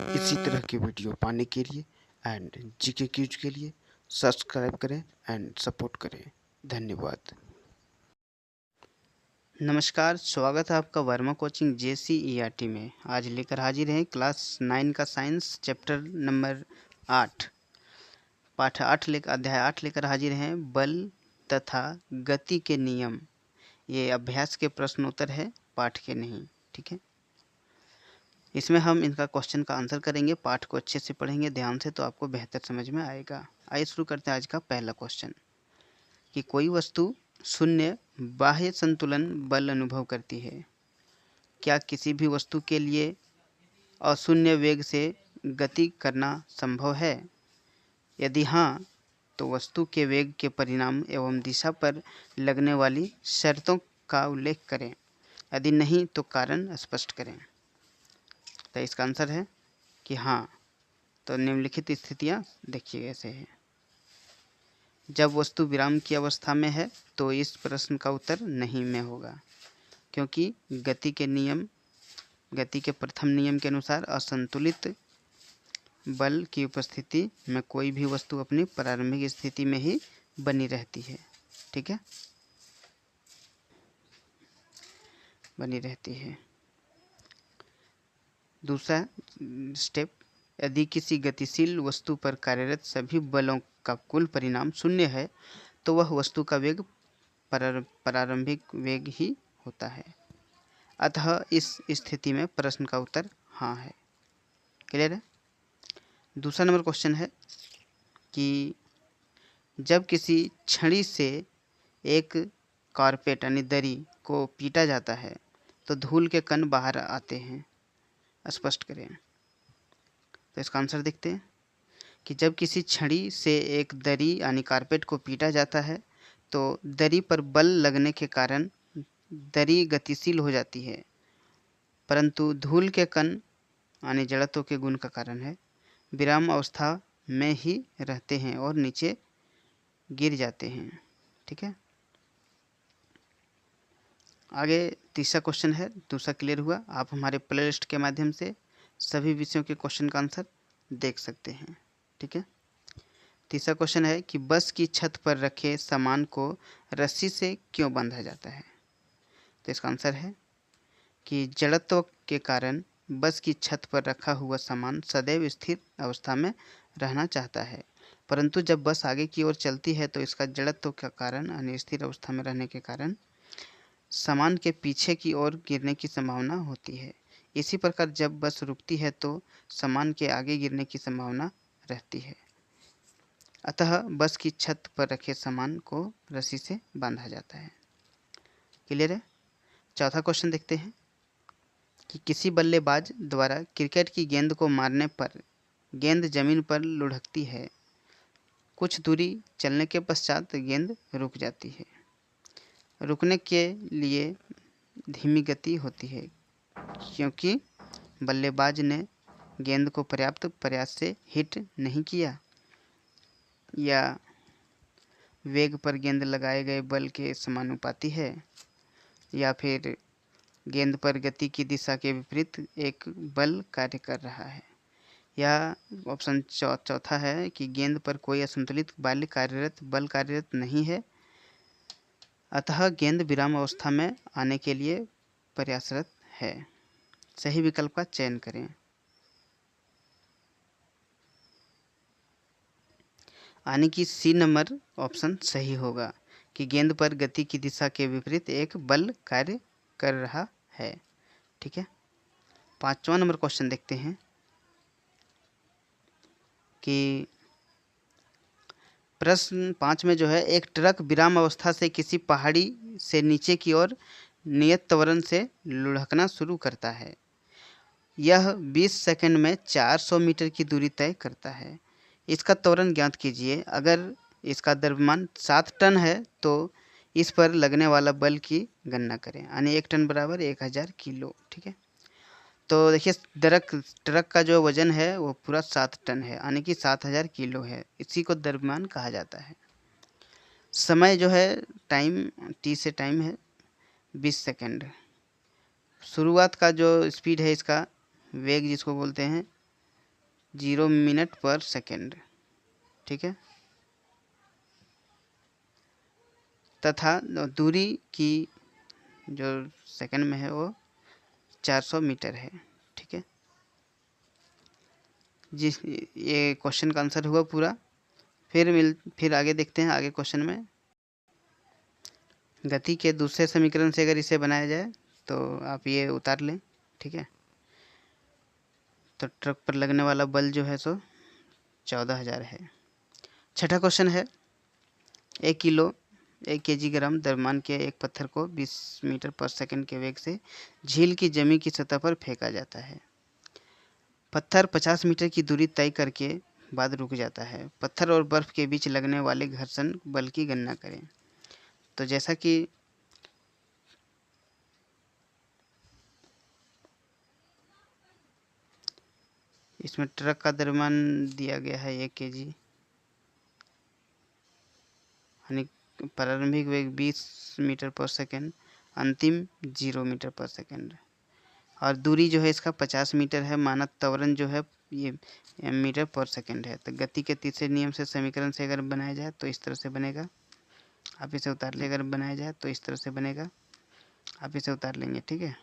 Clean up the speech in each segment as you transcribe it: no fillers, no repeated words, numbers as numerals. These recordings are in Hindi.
इसी तरह की वीडियो पाने के लिए एंड जीके क्यूज के लिए सब्सक्राइब करें एंड सपोर्ट करें। धन्यवाद। नमस्कार, स्वागत है आपका वर्मा कोचिंग JCERT में। आज लेकर हाजिर हैं क्लास 9 का साइंस चैप्टर नंबर 8 पाठ 8 लेकर अध्याय 8 लेकर हाजिर हैं, बल तथा गति के नियम। ये अभ्यास के प्रश्नोत्तर है, पाठ के नहीं, ठीक है। इसमें हम इनका क्वेश्चन का आंसर करेंगे। पाठ को अच्छे से पढ़ेंगे ध्यान से तो आपको बेहतर समझ में आएगा। आइए शुरू करते हैं आज का पहला क्वेश्चन कि कोई वस्तु शून्य बाह्य संतुलन बल अनुभव करती है। क्या किसी भी वस्तु के लिए अशून्य वेग से गति करना संभव है? यदि हाँ, तो वस्तु के वेग के परिणाम एवं दिशा पर लगने वाली शर्तों का उल्लेख करें। यदि नहीं, तो कारण स्पष्ट करें। तो इसका आंसर है कि हाँ। तो निम्नलिखित स्थितियाँ देखिए ऐसे है। जब वस्तु विराम की अवस्था में है तो इस प्रश्न का उत्तर नहीं में होगा, क्योंकि गति के प्रथम नियम के अनुसार असंतुलित बल की उपस्थिति में कोई भी वस्तु अपनी प्रारंभिक स्थिति में ही बनी रहती है, ठीक है, बनी रहती है। दूसरा स्टेप, यदि किसी गतिशील वस्तु पर कार्यरत सभी बलों का कुल परिणाम शून्य है तो वह वस्तु का वेग प्रारंभिक वेग ही होता है। अतः इस स्थिति में प्रश्न का उत्तर हाँ है। क्लियर है। दूसरा नंबर क्वेश्चन है कि जब किसी छड़ी से एक कारपेट यानी दरी को पीटा जाता है तो धूल के कण बाहर आते हैं, स्पष्ट करें। तो इसका आंसर देखते हैं कि जब किसी छड़ी से एक दरी यानी कारपेट को पीटा जाता है तो दरी पर बल लगने के कारण दरी गतिशील हो जाती है, परंतु धूल के कण यानी जड़त्व के गुण का कारण है विराम अवस्था में ही रहते हैं और नीचे गिर जाते हैं, ठीक है। आगे तीसरा क्वेश्चन है। दूसरा क्लियर हुआ। आप हमारे प्लेलिस्ट के माध्यम से सभी विषयों के क्वेश्चन का आंसर देख सकते हैं, ठीक है। तीसरा क्वेश्चन है कि बस की छत पर रखे सामान को रस्सी से क्यों बांधा जाता है? तो इसका आंसर है कि जड़त्व के कारण बस की छत पर रखा हुआ सामान सदैव स्थिर अवस्था में रहना चाहता है, परंतु जब बस आगे की ओर चलती है तो इसका जड़त्व के कारण यानी स्थिर अवस्था में रहने के कारण सामान के पीछे की ओर गिरने की संभावना होती है। इसी प्रकार जब बस रुकती है तो सामान के आगे गिरने की संभावना रहती है। अतः बस की छत पर रखे सामान को रस्सी से बांधा जाता है। क्लियर है। चौथा क्वेश्चन देखते हैं कि किसी बल्लेबाज द्वारा क्रिकेट की गेंद को मारने पर गेंद जमीन पर लुढ़कती है। कुछ दूरी चलने के पश्चात गेंद रुक जाती है। रुकने के लिए धीमी गति होती है क्योंकि बल्लेबाज ने गेंद को पर्याप्त प्रयास से हिट नहीं किया, या वेग पर गेंद लगाए गए बल के समानुपाती है, या फिर गेंद पर गति की दिशा के विपरीत एक बल कार्य कर रहा है, या ऑप्शन चौथा है कि गेंद पर कोई असंतुलित बल कार्यरत नहीं है, अतः गेंद विराम अवस्था में आने के लिए प्रयासरत है। सही विकल्प का चयन करें। यानी कि सी नंबर ऑप्शन सही होगा कि गेंद पर गति की दिशा के विपरीत एक बल कार्य कर रहा है, ठीक है। पांचवा नंबर क्वेश्चन देखते हैं कि प्रश्न 5 में जो है, एक ट्रक विराम अवस्था से किसी पहाड़ी से नीचे की ओर नियत त्वरण से लुढ़कना शुरू करता है। यह 20 सेकंड में 400 मीटर की दूरी तय करता है। इसका त्वरण ज्ञात कीजिए। अगर इसका द्रव्यमान 7 टन है तो इस पर लगने वाला बल की गणना करें, यानी 1 टन बराबर 1000 किलो, ठीक है। तो देखिए ट्रक का जो वजन है वो पूरा 7 टन है, यानी कि 7000 किलो है। इसी को द्रव्यमान कहा जाता है। समय जो है टाइम टी से टाइम है 20 सेकंड। शुरुआत का जो स्पीड है इसका वेग जिसको बोलते हैं 0 मिनट पर सेकेंड, ठीक है। तथा दूरी की जो सेकंड में है वो 400 मीटर है, ठीक है। ये क्वेश्चन का आंसर हुआ पूरा। फिर आगे देखते हैं आगे क्वेश्चन में। गति के दूसरे समीकरण से अगर इसे बनाया जाए तो आप ये उतार लें, ठीक है। तो ट्रक पर लगने वाला बल जो है सो 14,000 है। छठा क्वेश्चन है, 1 केजी ग्राम द्रव्यमान के एक पत्थर को 20 मीटर पर सेकंड के वेग से झील की जमी की सतह पर फेंका जाता है। पत्थर 50 मीटर की दूरी तय करके बाद रुक जाता है। पत्थर और बर्फ के बीच लगने वाले घर्षण बल की गणना करें। तो जैसा कि इसमें ट्रक का द्रव्यमान दिया गया है 1 केजी, यानी प्रारंभिक वेग 20 मीटर पर सेकेंड, अंतिम 0 मीटर पर सेकेंड, और दूरी जो है इसका 50 मीटर है। मानक त्वरण जो है ये मीटर पर सेकेंड है। तो गति के तीसरे नियम से समीकरण से अगर बनाया जाए तो इस तरह से बनेगा। आप इसे उतार ले, अगर बनाया जाए तो इस तरह से बनेगा। आप इसे उतार लेंगे, ठीक है।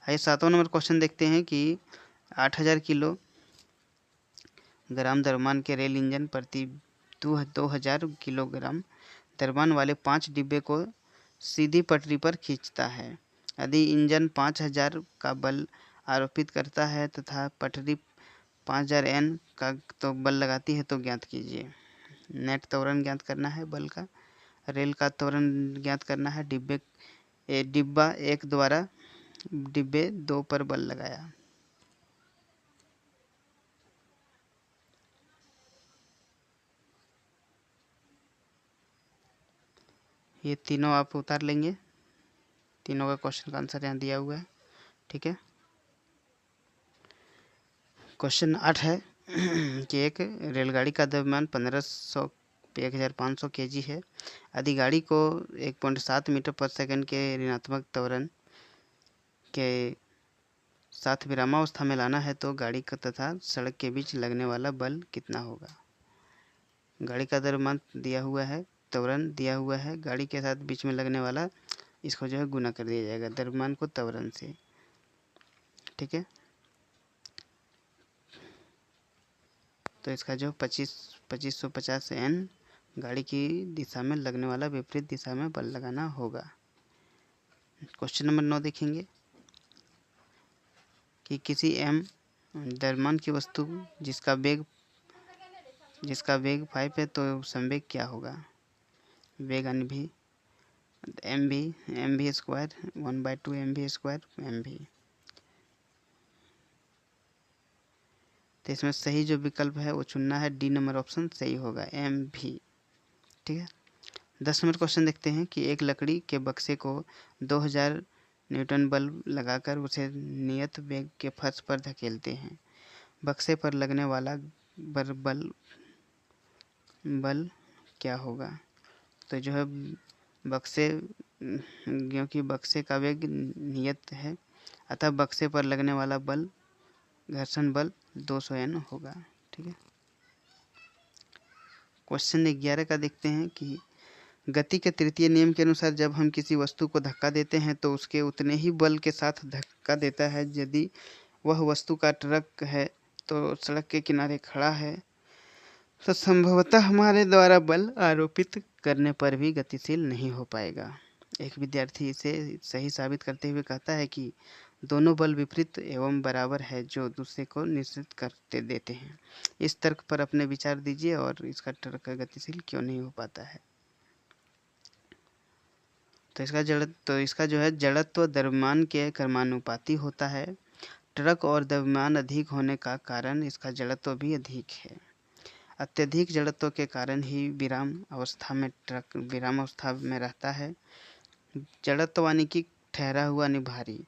आइए 7वां नंबर क्वेश्चन देखते हैं कि 8,000 किलो ग्राम द्रव्यमान के रेल इंजन प्रति 2,000 किलोग्राम द्रव्यमान वाले 5 डिब्बे को सीधी पटरी पर खींचता है। यदि इंजन 5,000 का बल आरोपित करता है तथा पटरी 5,000 N का तो बल लगाती है तो ज्ञात कीजिए। नेट त्वरण ज्ञात करना है बल का, रेल का त्वरण ज्ञात करना है। डिब्बा 1 द्वारा डिब्बे 2 पर बल लगाया। ये तीनों आप उतार लेंगे। तीनों का क्वेश्चन का आंसर यहाँ दिया हुआ है, ठीक है। क्वेश्चन 8 है कि एक रेलगाड़ी का द्रव्यमान 1,500 kg है। यदि गाड़ी को 1.7 मीटर पर सेकंड के ऋणात्मक त्वरण के साथ विरामावस्था में लाना है तो गाड़ी का तथा सड़क के बीच लगने वाला बल कितना होगा। गाड़ी का द्रव्यमान दिया हुआ है, त्वरण दिया हुआ है, गाड़ी के साथ बीच में लगने वाला, इसको जो है गुना कर दिया जाएगा द्रव्यमान को त्वरण से, ठीक है। तो इसका जो 2550 N गाड़ी की दिशा में लगने वाला विपरीत दिशा में बल लगाना होगा। क्वेश्चन नंबर 9 देखेंगे कि किसी m द्रव्यमान की वस्तु जिसका वेग 5 है तो संवेग क्या होगा। वेग यानी भी mv square 1/2 mv square mv। तो इसमें सही जो विकल्प है वो चुनना है, डी नंबर ऑप्शन सही होगा, mv, ठीक है। 10 नंबर क्वेश्चन देखते हैं कि एक लकड़ी के बक्से को 2000 न्यूटन बल लगाकर उसे नियत वेग के फर्श पर धकेलते हैं। बक्से पर लगने वाला बल क्या होगा। तो जो है बक्से, क्योंकि बक्से का वेग नियत है अतः बक्से पर लगने वाला बल, घर्षण बल 200 N होगा, ठीक है। क्वेश्चन 11 का देखते हैं कि गति के तृतीय नियम के अनुसार जब हम किसी वस्तु को धक्का देते हैं तो उसके उतने ही बल के साथ धक्का देता है। यदि वह वस्तु का ट्रक है तो सड़क के किनारे खड़ा है तो संभवतः हमारे द्वारा बल आरोपित करने पर भी गतिशील नहीं हो पाएगा। एक विद्यार्थी इसे सही साबित करते हुए कहता है कि दोनों बल विपरीत एवं बराबर है जो दूसरे को निश्चित करते देते हैं। इस तर्क पर अपने विचार दीजिए और इसका ट्रक गतिशील क्यों नहीं हो पाता है। तो इसका जो है जड़त्व द्रव्यमान के क्रमानुपाती होता है। ट्रक और द्रव्यमान अधिक होने का कारण इसका जड़त्व भी अधिक है। अत्यधिक जड़त्व के कारण ही विराम अवस्था में रहता है। जड़त्व यानी कि ठहरा हुआ यानी भारी।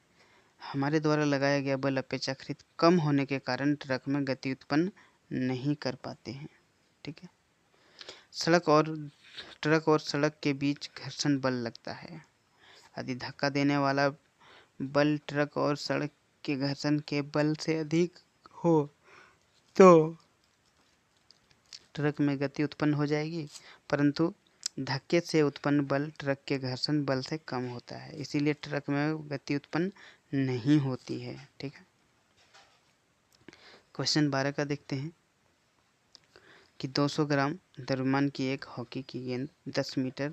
हमारे द्वारा लगाया गया बल अपेक्षाकृत कम होने के कारण ट्रक में गति उत्पन्न नहीं कर पाते हैं, ठीक है। ट्रक और सड़क के बीच घर्षण बल लगता है। यदि धक्का देने वाला बल ट्रक और सड़क के घर्षण के बल से अधिक हो तो ट्रक में गति उत्पन्न हो जाएगी, परंतु धक्के से उत्पन्न बल ट्रक के घर्षण बल से कम होता है, इसीलिए ट्रक में गति उत्पन्न नहीं होती है। ठीक है, क्वेश्चन 12 का देखते हैं कि 200 ग्राम द्रव्यमान की एक हॉकी की गेंद 10 मीटर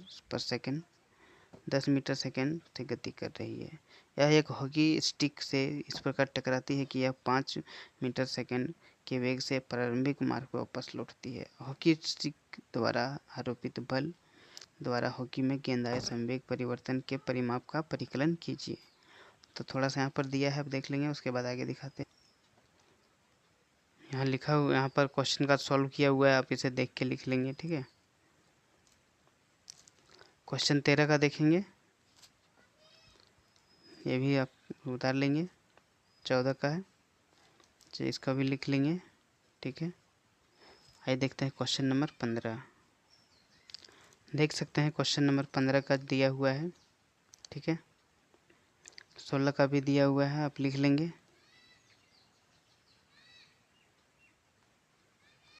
सेकंड से गति कर रही है। यह एक हॉकी स्टिक से इस प्रकार टकराती है कि यह 5 मीटर सेकंड के वेग से प्रारंभिक मार्ग पर वापस लौटती है। हॉकी स्टिक द्वारा आरोपित बल द्वारा हॉकी में गेंदाए संवेग परिवर्तन के परिमाप का परिकलन कीजिए। तो थोड़ा सा यहाँ पर दिया है, अब देख लेंगे, उसके बाद आगे दिखाते हैं। यहाँ लिखा हुआ, यहाँ पर क्वेश्चन का सॉल्व किया हुआ है, आप इसे देख के लिख लेंगे। ठीक है, क्वेश्चन 13 का देखेंगे, ये भी आप उतार लेंगे। 14 का है, तो इसका भी लिख लेंगे। ठीक है, आइए देखते हैं क्वेश्चन नंबर 15। देख सकते हैं क्वेश्चन नंबर 15 का दिया हुआ है। ठीक है, 16 का भी दिया हुआ है, आप लिख लेंगे।